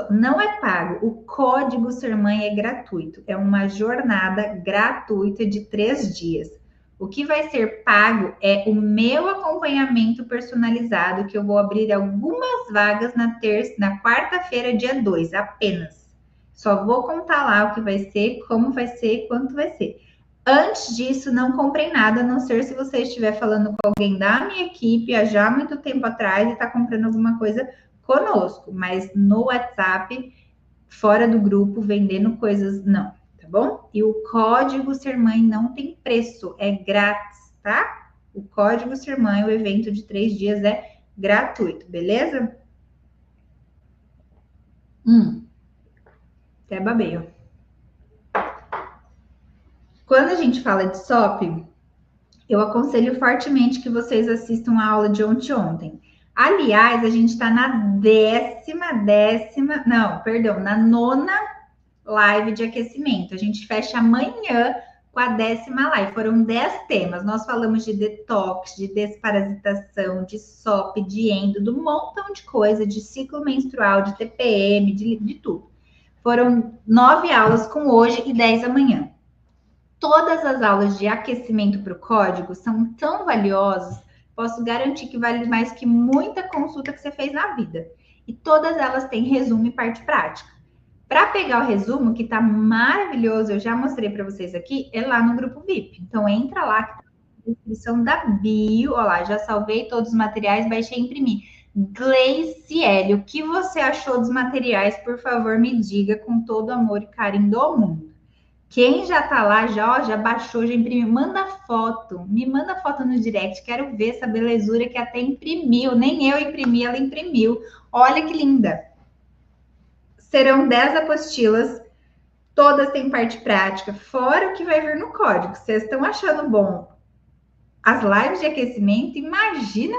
Não é pago. O código Ser Mãe é gratuito. É uma jornada gratuita de 3 dias. O que vai ser pago é o meu acompanhamento personalizado, que eu vou abrir algumas vagas na quarta-feira, dia 2, apenas. Só vou contar lá o que vai ser, como vai ser, quanto vai ser. Antes disso, não comprem nada, a não ser se você estiver falando com alguém da minha equipe há já muito tempo atrás e está comprando alguma coisa conosco. Mas no WhatsApp, fora do grupo, vendendo coisas, não, tá bom? E o código Ser Mãe não tem preço, é grátis, tá? O código Ser Mãe, o evento de 3 dias é gratuito, beleza? Até babeio. Quando a gente fala de SOP, eu aconselho fortemente que vocês assistam a aula de ontem. Aliás, a gente está na na 9ª live de aquecimento. A gente fecha amanhã com a 10ª live. Foram 10 temas. Nós falamos de detox, de desparasitação, de SOP, de endo, de um montão de coisa, de ciclo menstrual, de TPM, de tudo. Foram 9 aulas com hoje e 10 amanhã. Todas as aulas de aquecimento para o código são tão valiosas, posso garantir que vale mais que muita consulta que você fez na vida. E todas elas têm resumo e parte prática. Para pegar o resumo, que tá maravilhoso, eu já mostrei para vocês aqui, é lá no grupo VIP. Então entra lá, que tá na descrição da bio. Olha lá, já salvei todos os materiais, baixei e imprimi. Gleiciele, o que você achou dos materiais? Por favor, me diga com todo amor e carinho do mundo. Quem já tá lá, já baixou, já imprimiu, manda foto, me manda foto no direct, quero ver essa belezura que até imprimiu, nem eu imprimi, ela imprimiu. Olha que linda. Serão 10 apostilas, todas têm parte prática, fora o que vai vir no código. Vocês estão achando bom as lives de aquecimento? Imagina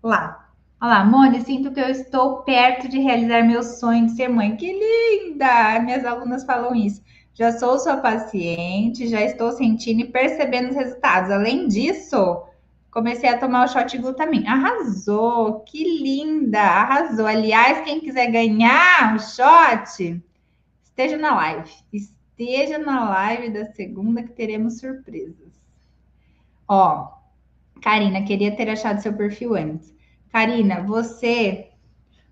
lá. Olha lá, Mônica, sinto que eu estou perto de realizar meu sonho de ser mãe. Que linda! Minhas alunas falam isso. Já sou sua paciente, já estou sentindo e percebendo os resultados. Além disso, comecei a tomar o shot de glutamina. Arrasou! Que linda! Arrasou! Aliás, quem quiser ganhar um shot, esteja na live. Esteja na live da segunda que teremos surpresas. Ó, Karina, queria ter achado seu perfil antes. Karina, você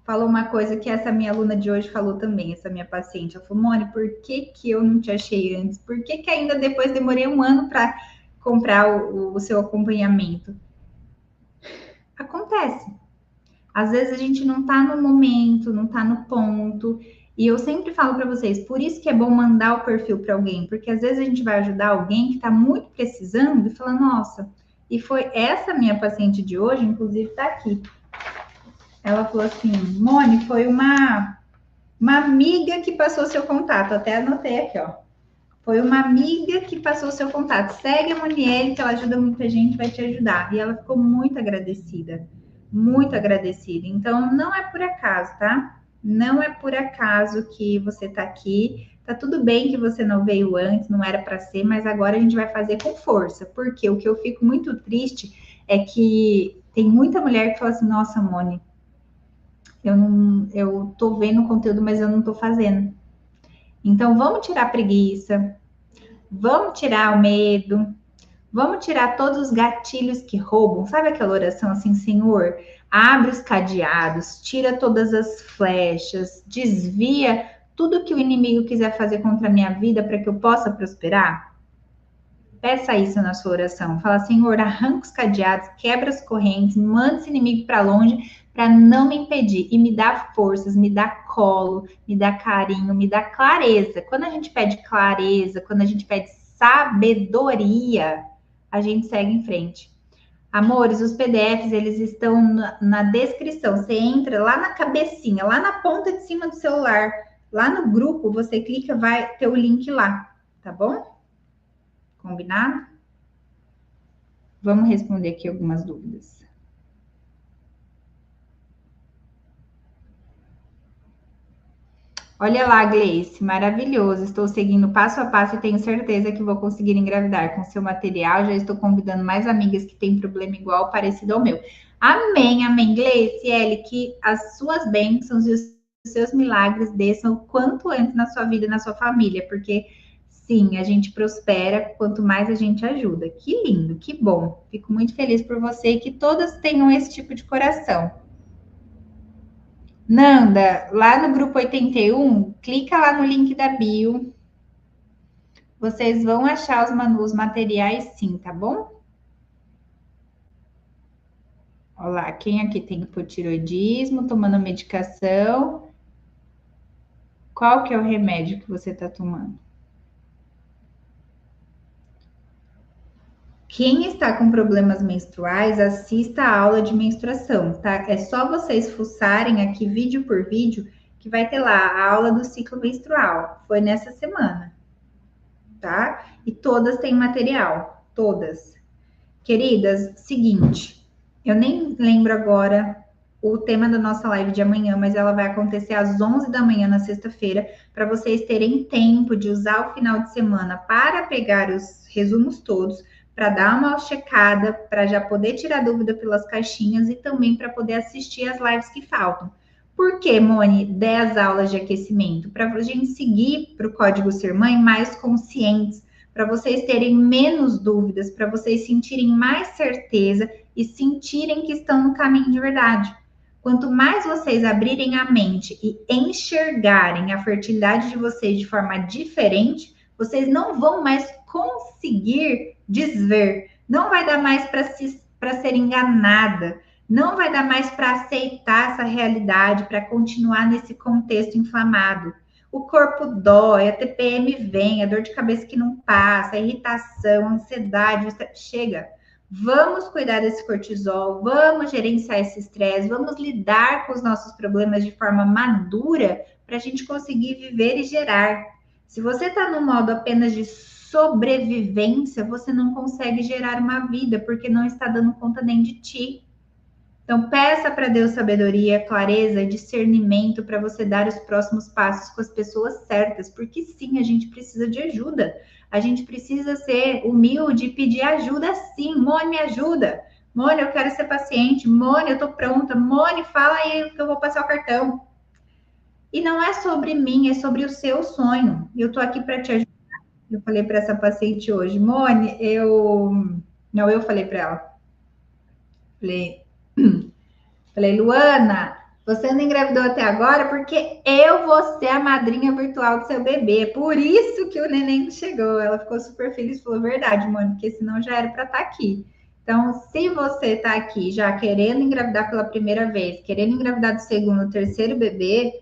falou uma coisa que essa minha aluna de hoje falou também, essa minha paciente. Ela falou, Mônica, por que eu não te achei antes? Por que ainda depois demorei 1 ano para comprar o seu acompanhamento? Acontece. Às vezes a gente não tá no momento, não tá no ponto. E eu sempre falo para vocês, por isso que é bom mandar o perfil para alguém, porque às vezes a gente vai ajudar alguém que está muito precisando e fala, nossa, e foi essa minha paciente de hoje, inclusive está aqui. Ela falou assim, Mone, foi uma amiga que passou seu contato, até anotei aqui, ó. Foi uma amiga que passou seu contato. Segue a Moniele, que ela ajuda muita gente, vai te ajudar. E ela ficou muito agradecida. Muito agradecida. Então, não é por acaso, tá? Não é por acaso que você tá aqui. Tá tudo bem que você não veio antes, não era para ser, mas agora a gente vai fazer com força. Porque o que eu fico muito triste é que tem muita mulher que fala assim: nossa, Moni, eu tô vendo o conteúdo, mas eu não tô fazendo. Então, vamos tirar a preguiça, vamos tirar o medo, vamos tirar todos os gatilhos que roubam. Sabe aquela oração assim, Senhor, abre os cadeados, tira todas as flechas, desvia tudo que o inimigo quiser fazer contra a minha vida para que eu possa prosperar? Peça isso na sua oração. Fala, Senhor, arranca os cadeados, quebra as correntes, manda esse inimigo para longe para não me impedir e me dá forças, me dá colo, me dá carinho, me dá clareza. Quando a gente pede clareza, quando a gente pede sabedoria, a gente segue em frente. Amores, os PDFs, eles estão na descrição. Você entra lá na cabecinha, lá na ponta de cima do celular, lá no grupo, você clica, vai ter o link lá, tá bom? Combinado? Vamos responder aqui algumas dúvidas. Olha lá, Gleice, maravilhoso. Estou seguindo passo a passo e tenho certeza que vou conseguir engravidar com seu material. Já estou convidando mais amigas que têm problema igual, parecido ao meu. Amém, amém, Gleice, Eli, que as suas bênçãos e os seus milagres desçam o quanto antes na sua vida e na sua família, porque sim, a gente prospera quanto mais a gente ajuda. Que lindo, que bom. Fico muito feliz por você e que todas tenham esse tipo de coração. Nanda, lá no grupo 81, clica lá no link da bio. Vocês vão achar os materiais sim, tá bom? Olá, quem aqui tem hipotiroidismo, tomando medicação? Qual que é o remédio que você está tomando? Quem está com problemas menstruais, assista a aula de menstruação, tá? É só vocês fuçarem aqui vídeo por vídeo que vai ter lá a aula do ciclo menstrual. Foi nessa semana, tá? E todas têm material, todas. Queridas, seguinte, eu nem lembro agora o tema da nossa live de amanhã, mas ela vai acontecer às 11 da manhã na sexta-feira, para vocês terem tempo de usar o final de semana para pegar os resumos todos, para dar uma checada, para já poder tirar dúvida pelas caixinhas e também para poder assistir as lives que faltam. Por que, Moni, 10 aulas de aquecimento? Para a gente seguir para o Código Ser Mãe mais conscientes, para vocês terem menos dúvidas, para vocês sentirem mais certeza e sentirem que estão no caminho de verdade. Quanto mais vocês abrirem a mente e enxergarem a fertilidade de vocês de forma diferente, vocês não vão mais conseguir desver. Não vai dar mais para ser enganada. Não vai dar mais para aceitar essa realidade, para continuar nesse contexto inflamado. O corpo dói, a TPM vem, a dor de cabeça que não passa, a irritação, a ansiedade, chega. Vamos cuidar desse cortisol, vamos gerenciar esse estresse, vamos lidar com os nossos problemas de forma madura para a gente conseguir viver e gerar. Se você está no modo apenas de sobrevivência, você não consegue gerar uma vida, porque não está dando conta nem de ti. Então, peça para Deus sabedoria, clareza, discernimento para você dar os próximos passos com as pessoas certas, porque sim, a gente precisa de ajuda. A gente precisa ser humilde e pedir ajuda sim. Mone, me ajuda. Mone, eu quero ser paciente. Mone, eu tô pronta. Mone, fala aí que eu vou passar o cartão. E não é sobre mim, é sobre o seu sonho. Eu tô aqui para te ajudar. Eu falei para essa paciente hoje, Mone, Não, eu falei para ela. Falei, Luana, você não engravidou até agora porque eu vou ser a madrinha virtual do seu bebê. Por isso que o neném chegou. Ela ficou super feliz, falou verdade, mano, porque senão já era para estar aqui. Então, se você está aqui já querendo engravidar pela primeira vez, querendo engravidar do segundo, terceiro bebê,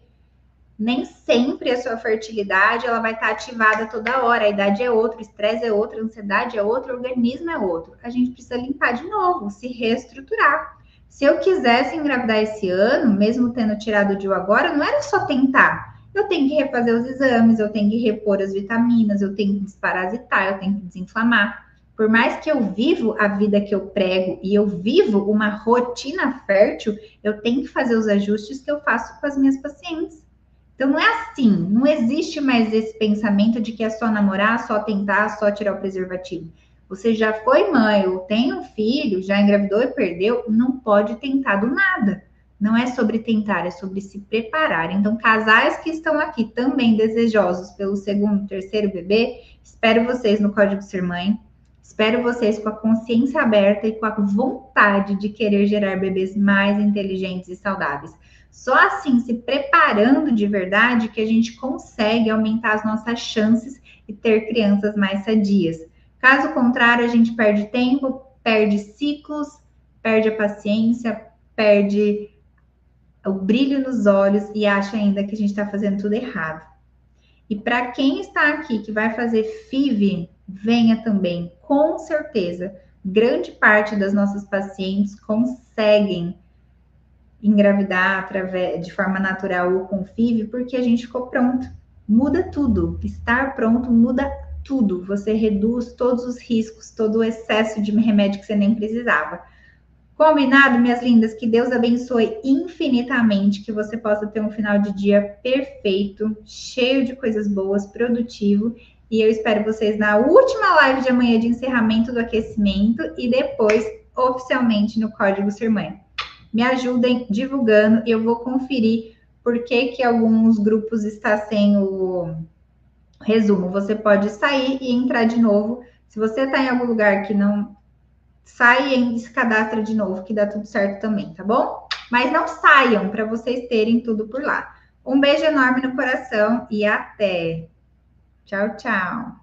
Nem sempre a sua fertilidade ela vai estar ativada toda hora. A idade é outra, o estresse é outro, a ansiedade é outro, o organismo é outro. A gente precisa limpar de novo, se reestruturar. Se eu quisesse engravidar esse ano, mesmo tendo tirado o DIU agora, não era só tentar. Eu tenho que refazer os exames, eu tenho que repor as vitaminas, eu tenho que desparasitar, eu tenho que desinflamar. Por mais que eu vivo a vida que eu prego e eu vivo uma rotina fértil, eu tenho que fazer os ajustes que eu faço com as minhas pacientes. Então não é assim, não existe mais esse pensamento de que é só namorar, só tentar, só tirar o preservativo. Você já foi mãe ou tem um filho, já engravidou e perdeu, não pode tentar do nada. Não é sobre tentar, é sobre se preparar. Então, casais que estão aqui também desejosos pelo segundo, terceiro bebê, espero vocês no Código Ser Mãe. Espero vocês com a consciência aberta e com a vontade de querer gerar bebês mais inteligentes e saudáveis. Só assim, se preparando de verdade, que a gente consegue aumentar as nossas chances e ter crianças mais sadias. Caso contrário, a gente perde tempo, perde ciclos, perde a paciência, perde o brilho nos olhos e acha ainda que a gente está fazendo tudo errado. E para quem está aqui que vai fazer FIV, venha também, com certeza. Grande parte das nossas pacientes conseguem engravidar através de forma natural ou com FIV, porque a gente ficou pronto. Muda tudo. Estar pronto muda tudo. Você reduz todos os riscos, todo o excesso de remédio que você nem precisava. Combinado, minhas lindas? Que Deus abençoe infinitamente, que você possa ter um final de dia perfeito, cheio de coisas boas, produtivo. E eu espero vocês na última live de amanhã de encerramento do aquecimento e depois, oficialmente, no Código Ser Mãe. Me ajudem divulgando, eu vou conferir por que alguns grupos estão sem o resumo. Você pode sair e entrar de novo. Se você está em algum lugar que não, sai e se cadastra de novo, que dá tudo certo também, tá bom? Mas não saiam para vocês terem tudo por lá. Um beijo enorme no coração e até. Tchau, tchau.